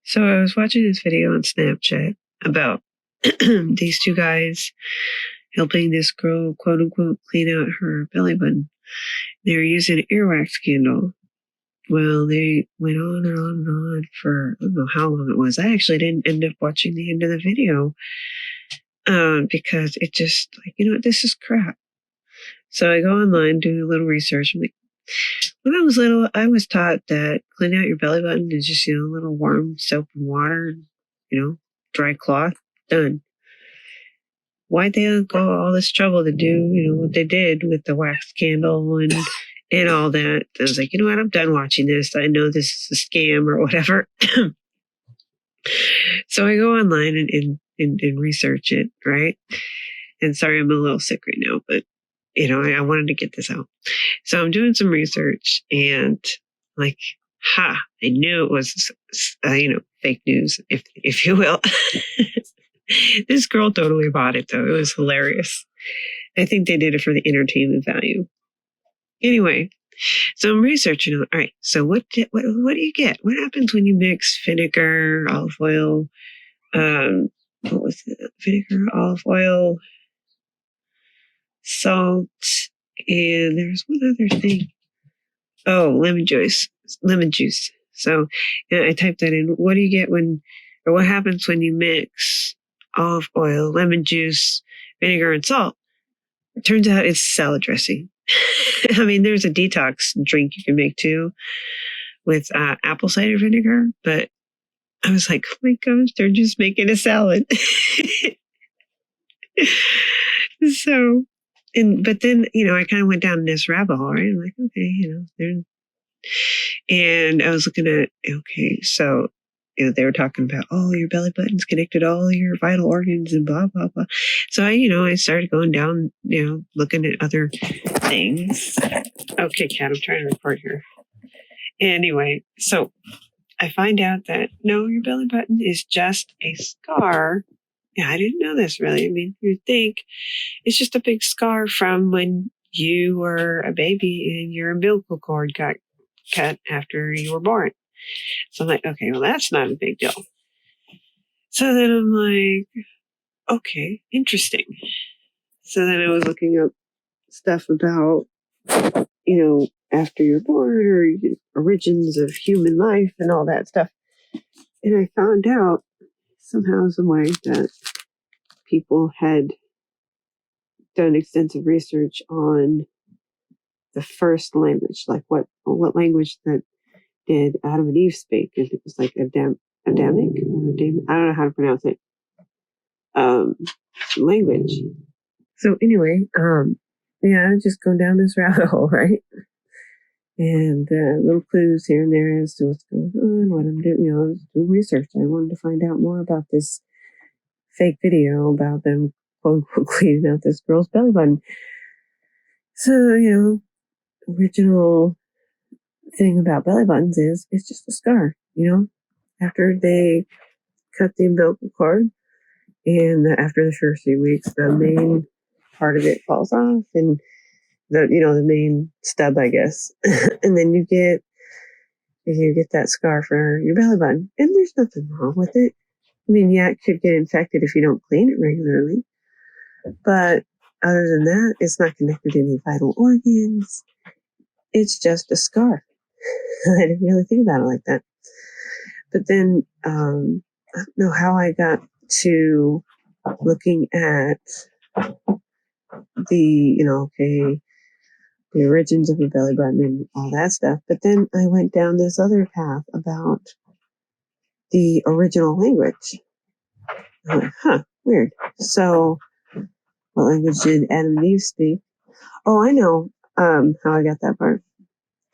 So I was watching this video on Snapchat about these two guys helping this girl, quote unquote, clean out her belly button. They were using an earwax candle. Well, they went on and on and on for, I don't know how long it was. I actually didn't end up watching the end of the video because it just, like, you know what, this is crap. So I go online, do a little research. I'm like, when I was little, I was taught that cleaning out your belly button is just, a little warm soap and water, dry cloth, done. Why'd they go all this trouble to do, what they did with the wax candle and all that? I was like, you know what, I'm done watching this. I know this is a scam or whatever. So I go online and research it, right? And sorry, I'm a little sick right now, but I wanted to get this out. So I'm doing some research and like, I knew it was, fake news, if you will. This girl totally bought it though. It was hilarious. I think they did it for the entertainment value. Anyway, so I'm researching. All right. So what do you get? What happens when you mix vinegar, olive oil, what was it? Vinegar, olive oil, salt, and there's one other thing. Oh, lemon juice. So I typed that in. What do you get what happens when you mix olive oil, lemon juice, vinegar, and salt? It turns out it's salad dressing. I mean, there's a detox drink you can make too with apple cider vinegar, but I was like, oh my gosh, they're just making a salad. So, but then, I kind of went down this rabbit hole, right? I'm like, okay, and I was looking at, okay, so, they were talking about, your belly button's connected to all your vital organs and blah, blah, blah. So I started going down, looking at other things. Okay, Kat, I'm trying to record here. Anyway, so I find out that no, your belly button is just a scar. Yeah, I didn't know this really. I mean, you'd think it's just a big scar from when you were a baby and your umbilical cord got cut after you were born. So I'm like, okay, well, that's not a big deal. So then I'm like, okay, interesting. So then I was looking up stuff about, after you're born or origins of human life and all that stuff. And I found out somehow, some way that people had done extensive research on the first language, like what language that did Adam and Eve speak. And it was like Adamic, I don't know how to pronounce it. Language. So anyway, just going down this rabbit hole, right? And little clues here and there as to what's going on, what I'm doing. I was doing research. I wanted to find out more about this fake video about them, quote unquote, cleaning out this girl's belly button. So, original thing about belly buttons is it's just a scar, after they cut the umbilical cord and after the first few weeks, the main part of it falls off and the main stub, I guess. And then you get that scar for your belly button. And there's nothing wrong with it. I mean, yeah, it could get infected if you don't clean it regularly. But other than that, it's not connected to any vital organs. It's just a scar. I didn't really think about it like that. But then, I don't know how I got to looking at the origins of the belly button and all that stuff. But then I went down this other path about the original language. Weird. So, what language did Adam and Eve speak? Oh, I know how I got that part.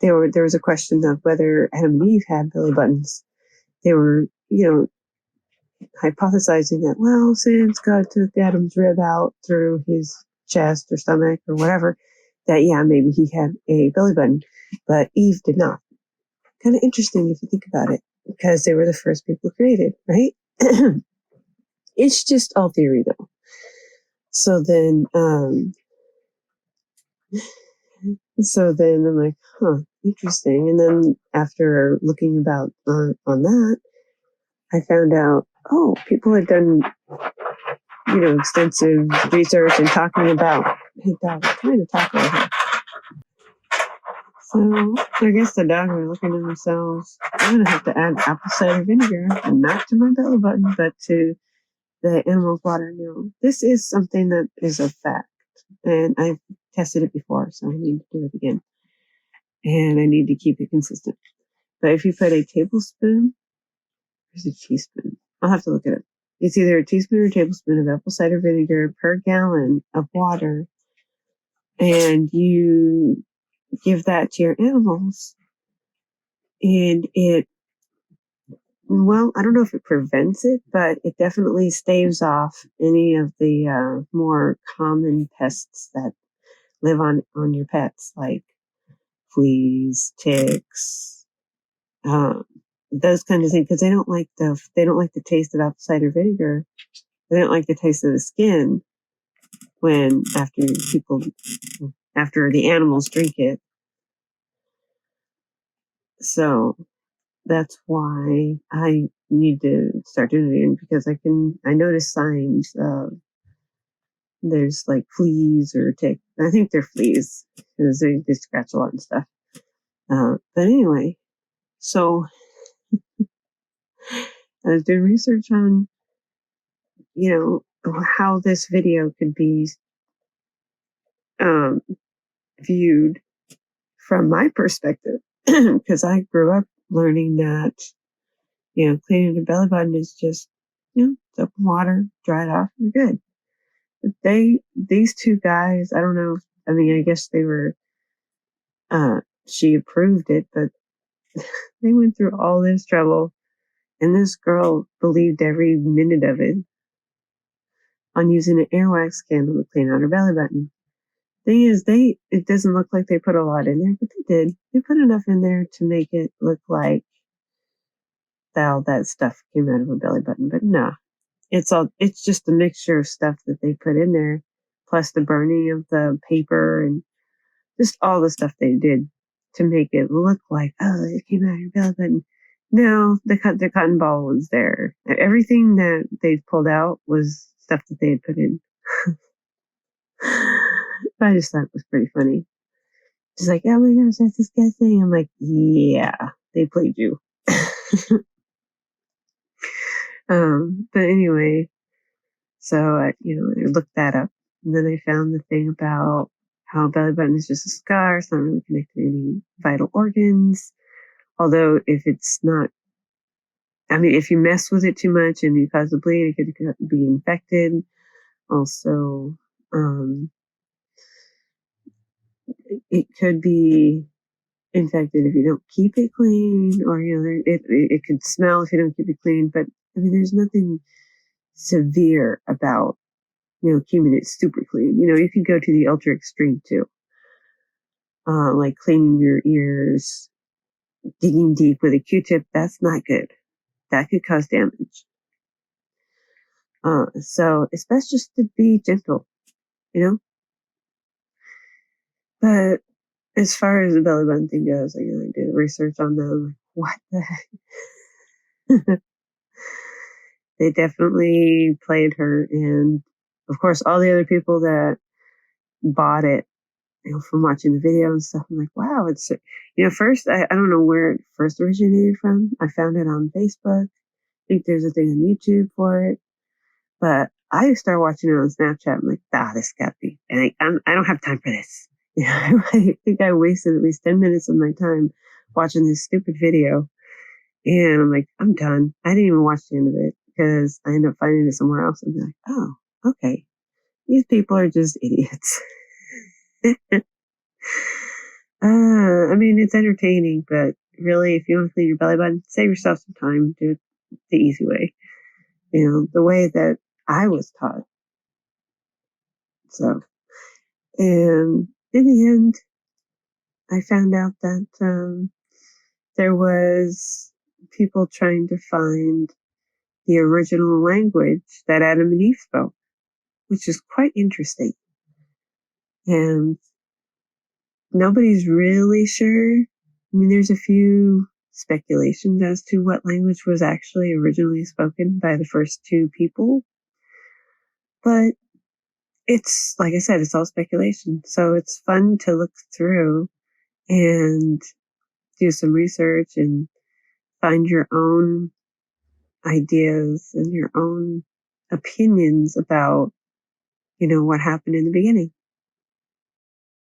There was a question of whether Adam and Eve had belly buttons. They were, hypothesizing that, well, since God took Adam's rib out through his chest or stomach or whatever, that, yeah, maybe he had a belly button, but Eve did not. Kind of interesting if you think about it, because they were the first people created, right? It's just all theory, though. So then I'm like, interesting. And then after looking about on that, I found out, people had done, extensive research and talking about, hey dog, I'm trying to talk over here. So I guess the dogs are looking at themselves. I'm going to have to add apple cider vinegar, not to my belly button, but to the animal's water now. This is something that is a fact, and I've tested it before, so I need to do it again. And I need to keep it consistent. But if you put a tablespoon, where's a teaspoon? I'll have to look at it. It's either a teaspoon or a tablespoon of apple cider vinegar per gallon of water, and you give that to your animals, and I don't know if it prevents it, but it definitely staves off any of the more common pests that live on your pets, like fleas, ticks, those kind of things, because they don't like the taste of apple cider vinegar. They don't like the taste of the skin after the animals drink it. So that's why I need to start doing it again, because I notice signs of there's like fleas or ticks. I think they're fleas because they scratch a lot and stuff. But anyway, so I was doing research on, how this video could be viewed from my perspective, because I grew up learning that, cleaning the belly button is just, soap and water, dry it off, you're good. But these two guys, I don't know, I mean, I guess they were, she approved it, but they went through all this trouble, and this girl believed every minute of it on using an earwax candle to clean out her belly button. Thing is, it doesn't look like they put a lot in there, but they did. They put enough in there to make it look like all that stuff came out of her belly button. But no, it's just a mixture of stuff that they put in there, plus the burning of the paper and just all the stuff they did to make it look like, it came out of your belly button. No, the cotton ball was there. Everything that they pulled out was stuff that they had put in. I just thought it was pretty funny. She's like, oh my gosh, that's disgusting. I'm like, yeah, they played you. But anyway, so I looked that up, and then I found the thing about how belly button is just a scar. It's not really connected to any vital organs. Although if if you mess with it too much and you cause a bleed, it could be infected. Also, it could be infected if you don't keep it clean, or it could smell if you don't keep it clean. But there's nothing severe about keeping it super clean. You can go to the ultra extreme too, like cleaning your ears, digging deep with a Q-tip. That's not good. That could cause damage. So it's best just to be gentle, But as far as the belly button thing goes, I did research on them. What the heck? They definitely played her, and of course, all the other people that bought it, from watching the video and stuff. I'm like, wow, it's first I don't know where it first originated from. I found it on Facebook. I think there's a thing on YouTube for it, but I started watching it on Snapchat. I'm like, this got me, and I don't have time for this. I think I wasted at least 10 minutes of my time watching this stupid video. And I'm like, I'm done. I didn't even watch the end of it because I ended up finding it somewhere else and be like, oh, okay. These people are just idiots. It's entertaining, but really, if you want to clean your belly button, save yourself some time. Do it the easy way. The way that I was taught. So, and in the end, I found out that there was people trying to find the original language that Adam and Eve spoke, which is quite interesting. And nobody's really sure. There's a few speculations as to what language was actually originally spoken by the first two people. But it's, like I said, it's all speculation. So it's fun to look through and do some research and find your own ideas and your own opinions about, what happened in the beginning.